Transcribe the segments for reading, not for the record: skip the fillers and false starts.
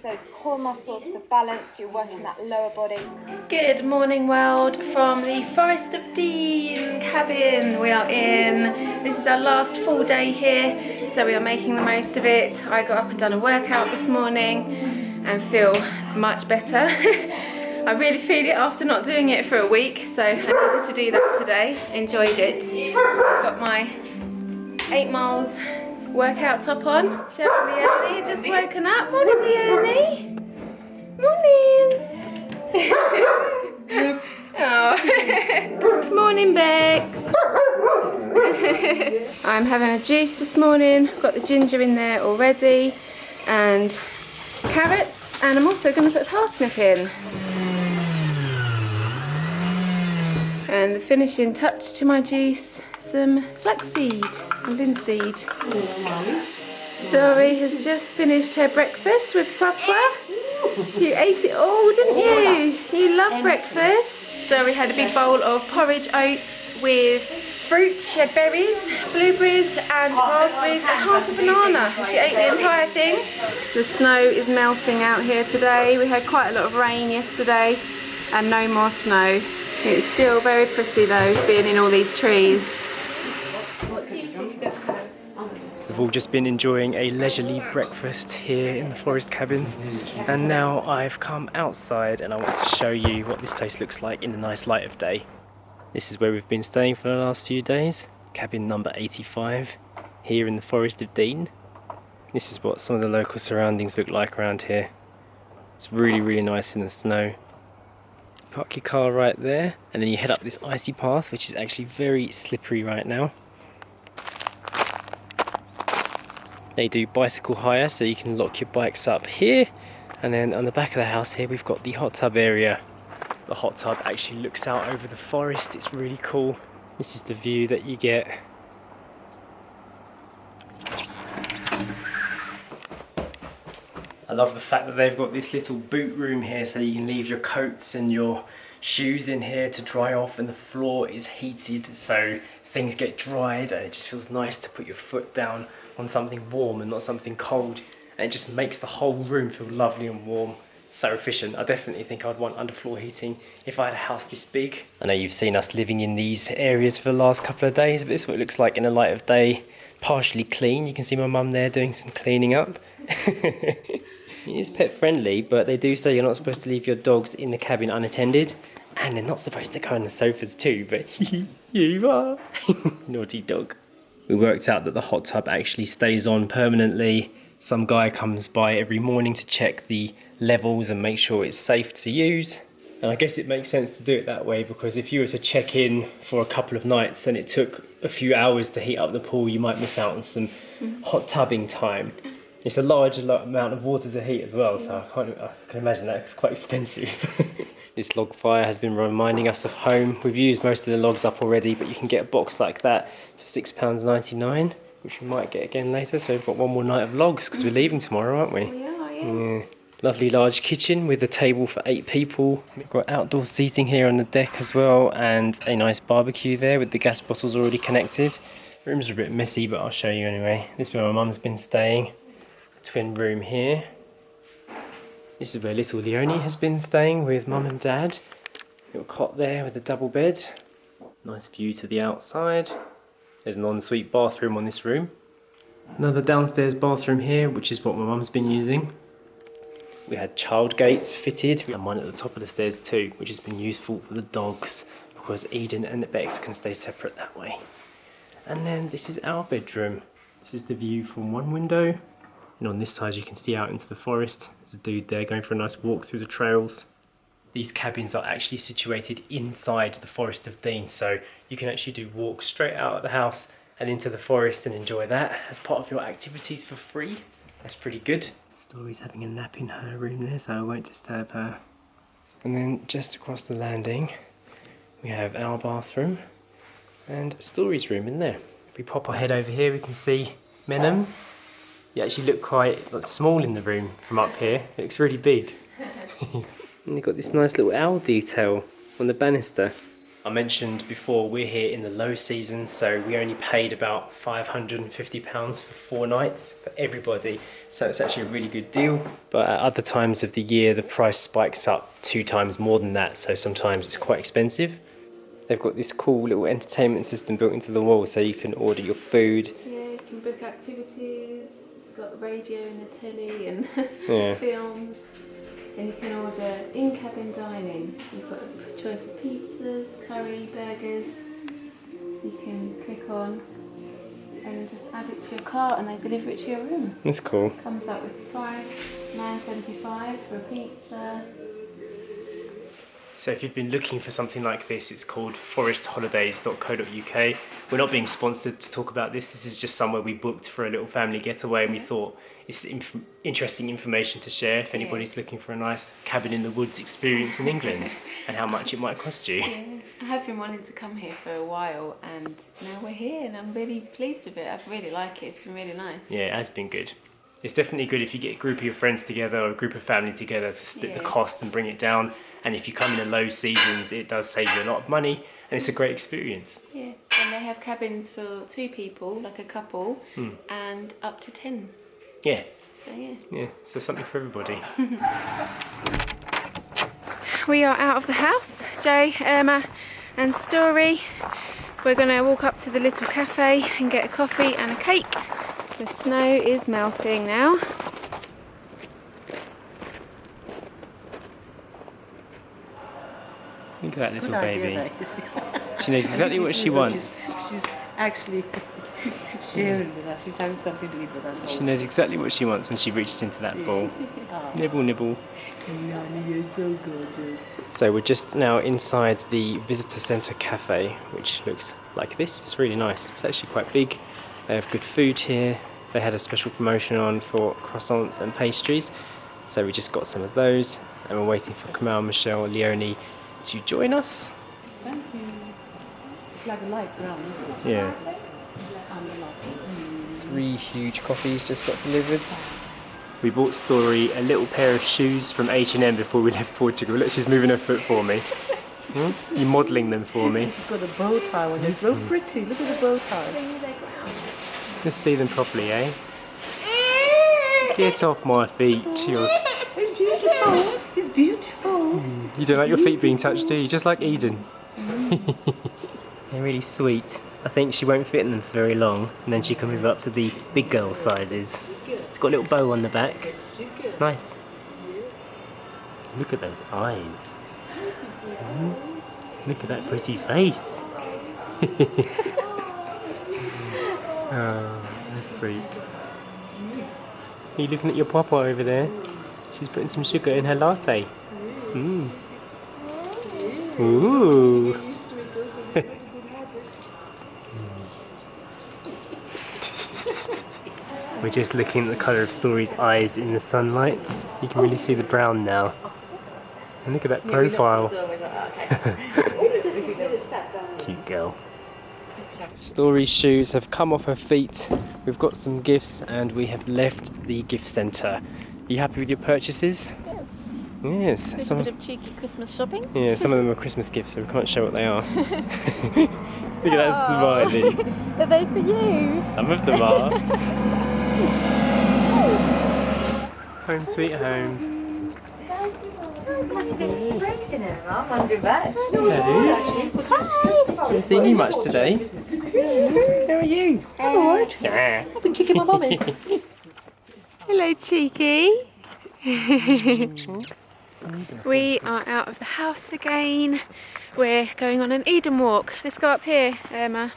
those core muscles for balance. You're working that lower body. Good morning, world, from the Forest of Dean cabin. We are in. This is our last full day here, so we are making the most of it. I got up and done a workout this morning and feel much better. I really feel it after not doing it for a week, so I needed to do that today. Enjoyed it. Got my 8 miles workout top on. Chef Leonie just woken up. Morning, Leonie. Morning. Oh. Morning, Bex. I'm having a juice this morning. Got the ginger in there already, and carrots, and I'm also going to put parsnip in. And the finishing touch to my juice, some flaxseed and linseed. Story has just finished her breakfast with Papa. You ate it all, didn't you? You love breakfast. Story had a big bowl of porridge oats with fruit. She had berries, blueberries and raspberries and half a banana. She ate the entire thing. The snow is melting out here today. We had quite a lot of rain yesterday and no more snow. It's still very pretty though, being in all these trees. We've all just been enjoying a leisurely breakfast here in the forest cabins, and now I've come outside and I want to show you what this place looks like in the nice light of day. This is where we've been staying for the last few days, cabin number 85, here in the Forest of Dean. This is what some of the local surroundings look like around here. It's really, really nice in the snow. Park your car right there, and then you head up this icy path, which is actually very slippery right now. They do bicycle hire, so you can lock your bikes up here, and then on the back of the house here we've got the hot tub area. The hot tub actually looks out over the forest. It's really cool. This is the view that you get. I love the fact that they've got this little boot room here, so you can leave your coats and your shoes in here to dry off, and the floor is heated so things get dried, and it just feels nice to put your foot down on something warm and not something cold, and it just makes the whole room feel lovely and warm. So efficient. I definitely think I'd want underfloor heating if I had a house this big. I know you've seen us living in these areas for the last couple of days, but this is what it looks like in the light of day. Partially clean. You can see my mum there doing some cleaning up. It is pet friendly, but they do say you're not supposed to leave your dogs in the cabin unattended, and they're not supposed to go on the sofas too, but you are. Naughty dog. We worked out that the hot tub actually stays on permanently. Some guy comes by every morning to check the levels and make sure it's safe to use. And I guess it makes sense to do it that way, because if you were to check in for a couple of nights and it took a few hours to heat up the pool, you might miss out on some hot tubbing time. It's a large amount of water to heat as well, so I can imagine that it's quite expensive. This log fire has been reminding us of home. We've used most of the logs up already, but you can get a box like that for £6.99, which we might get again later. So we've got one more night of logs because we're leaving tomorrow, aren't we? Yeah. Lovely large kitchen with a table for 8 people. We've got outdoor seating here on the deck as well, and a nice barbecue there with the gas bottles already connected. Rooms are a bit messy, but I'll show you anyway. This is where my mum's been staying. Twin room here. This is where little Leonie has been staying with mum and dad. Little cot there with a double bed. Nice view to the outside. There's an ensuite bathroom on this room. Another downstairs bathroom here, which is what my mum's been using. We had child gates fitted, and one at the top of the stairs too, which has been useful for the dogs because Eden and Bex can stay separate that way. And then this is our bedroom. This is the view from one window. And on this side you can see out into the forest. There's a dude there going for a nice walk through the trails. These cabins are actually situated inside the Forest of Dean, so you can actually do walks straight out of the house and into the forest and enjoy that as part of your activities for free. That's pretty good. Story's having a nap in her room there, so I won't disturb her. And then just across the landing we have our bathroom and Story's room in there. If we pop our head over here we can see Menem. You actually look quite small in the room from up here. It looks really big. And you've got this nice little owl detail on the banister. I mentioned before we're here in the low season, so we only paid about £550 for 4 nights for everybody. So it's actually a really good deal. But at other times of the year, the price spikes up 2 times more than that. So sometimes it's quite expensive. They've got this cool little entertainment system built into the wall, so you can order your food. Yeah, you can book activities. It's got the radio and the telly and films. And you can order in-cabin dining. You've got a choice of pizzas, curry, burgers. You can click on and just add it to your cart and they deliver it to your room. That's cool. Comes up with the price, £9.75 for a pizza. So if you've been looking for something like this, it's called forestholidays.co.uk. We're not being sponsored to talk about this. This is just somewhere we booked for a little family getaway, and we thought it's interesting information to share if anybody's looking for a nice cabin in the woods experience in England and how much it might cost you. Yeah. I have been wanting to come here for a while, and now we're here and I'm really pleased with it. I really like it. It's been really nice. Yeah, it has been good. It's definitely good if you get a group of your friends together or a group of family together to split the cost and bring it down. And if you come in the low seasons, it does save you a lot of money and it's a great experience. Yeah, and they have cabins for 2 people, like a couple, and up to 10. Yeah. So Yeah, so something for everybody. We are out of the house, Jay, Irma and Story. We're going to walk up to the little cafe and get a coffee and a cake. The snow is melting now. Look at that little baby. She knows exactly what she wants. She's actually sharing with us. She's having something to eat with us. She knows exactly what she wants when she reaches into that bowl. Nibble, nibble. Nani, you're so gorgeous. So we're just now inside the visitor centre cafe, which looks like this. It's really nice. It's actually quite big. They have good food here. They had a special promotion on for croissants and pastries. So we just got some of those. And we're waiting for Kamal, Michelle, Leonie to join us. Thank you. It's like a light brown, isn't it? Yeah. 3 huge coffees just got delivered. We bought Story a little pair of shoes from H&M before we left Portugal. Look, she's moving her foot for me. You're modelling them for me. You've got a bow tie on. They're so pretty. Look at the bow tie. Let's see them properly, eh? Get off my feet. It's beautiful. It's beautiful. You don't like your feet being touched, do you? Just like Eden. They're really sweet. I think she won't fit in them for very long, and then she can move up to the big girl sizes. It's got a little bow on the back. Nice. Look at those eyes. Look at that pretty face. Oh, that's sweet. Are you looking at your papa over there? She's putting some sugar in her latte. Ooh. We're just looking at the colour of Story's eyes in the sunlight. You can really see the brown now. And look at that profile. Cute girl. Story's shoes have come off her feet. We've got some gifts and we have left the gift centre. Are you happy with your purchases? Yes. Yes. A bit of cheeky Christmas shopping. Yeah, some of them are Christmas gifts, so we can't show what they are. Look at that smiley. Are they for you? Some of them are. Home sweet home. Haven't seen you much today. How are you? I'm alright. Yeah. I've been kicking my mummy. Hello, Cheeky. We are out of the house again. We're going on an Eden walk. Let's go up here, Irma.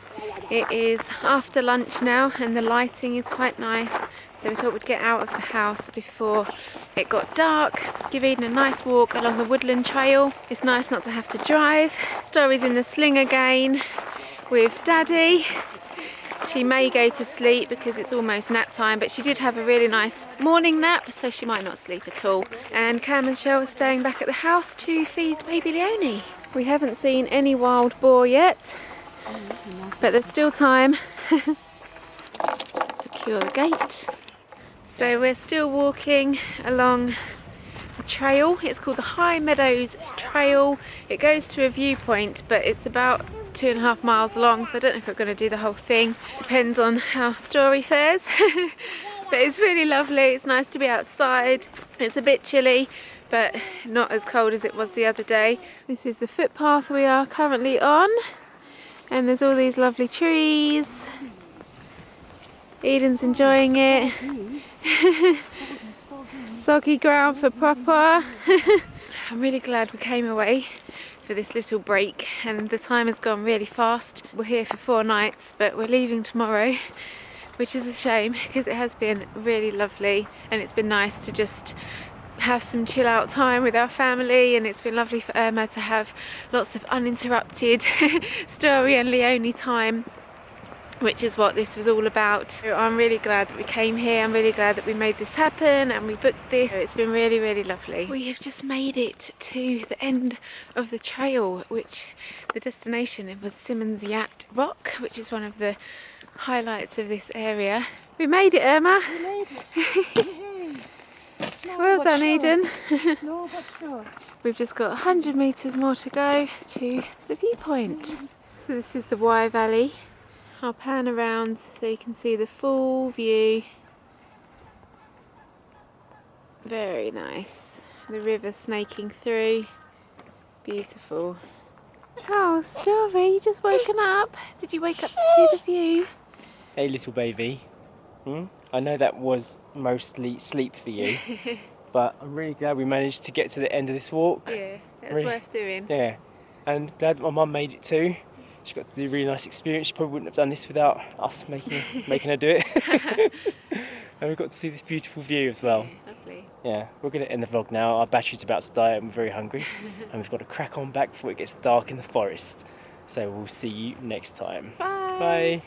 It is after lunch now and the lighting is quite nice. So we thought we'd get out of the house before it got dark, give Eden a nice walk along the woodland trail. It's nice not to have to drive. Story's in the sling again with Daddy. She may go to sleep because it's almost nap time, but she did have a really nice morning nap, so she might not sleep at all. And Cam and Shell are staying back at the house to feed baby Leonie. We haven't seen any wild boar yet, but there's still time. Secure the gate. So we're still walking along the trail. It's called the High Meadows Trail. It goes to a viewpoint, but it's about 2.5 miles long, so I don't know if we're going to do the whole thing. Depends on how Story fares. But it's really lovely. It's nice to be outside. It's a bit chilly, but not as cold as it was the other day. This is the footpath we are currently on, and there's all these lovely trees. Eden's enjoying it. Soggy ground for Papa. I'm really glad we came away for this little break, and the time has gone really fast. We're here for 4 nights, but we're leaving tomorrow, which is a shame because it has been really lovely, and it's been nice to just have some chill out time with our family, and it's been lovely for Irma to have lots of uninterrupted Story and Leonie time, which is what this was all about. So I'm really glad that we came here. I'm really glad that we made this happen and we booked this. It's been really, really lovely. We have just made it to the end of the trail, which the destination was Symonds Yacht Rock, which is one of the highlights of this area. We made it, Irma. We made it. Well done, sure. Eden. Slow but sure. We've just got 100 metres more to go to the viewpoint. So this is the Wye Valley. I'll pan around so you can see the full view. Very nice. The river snaking through. Beautiful. Oh, Story, you just woken up. Did you wake up to see the view? Hey little baby. I know that was mostly sleep for you, but I'm really glad we managed to get to the end of this walk. Yeah, it was Really? worth doing. Yeah, and glad my mum made it too. She got to do a really nice experience. She probably wouldn't have done this without us making her do it. And we got to see this beautiful view as well. Lovely. Yeah, we're going to end the vlog now. Our battery's about to die and we're very hungry. And we've got to crack on back before it gets dark in the forest. So we'll see you next time. Bye. Bye.